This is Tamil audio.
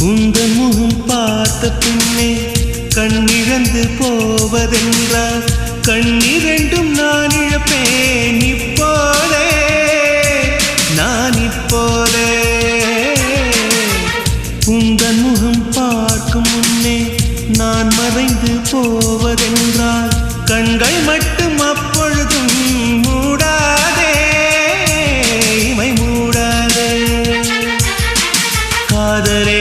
உந்தன் முகம் பார்த்த பின்னே கண்ணிழந்து போவதென்றால் கண்ணிரண்டும் நான் இழப்பேன் இப்போதே நான் இப்போதே உந்தன் முகம் பார்க்கும் முன்னே நான் மறைந்து போவதென்றால் கண்கள் மட்டும் அப்பொழுதும் மூடாதே இமை மூடாதே காதலே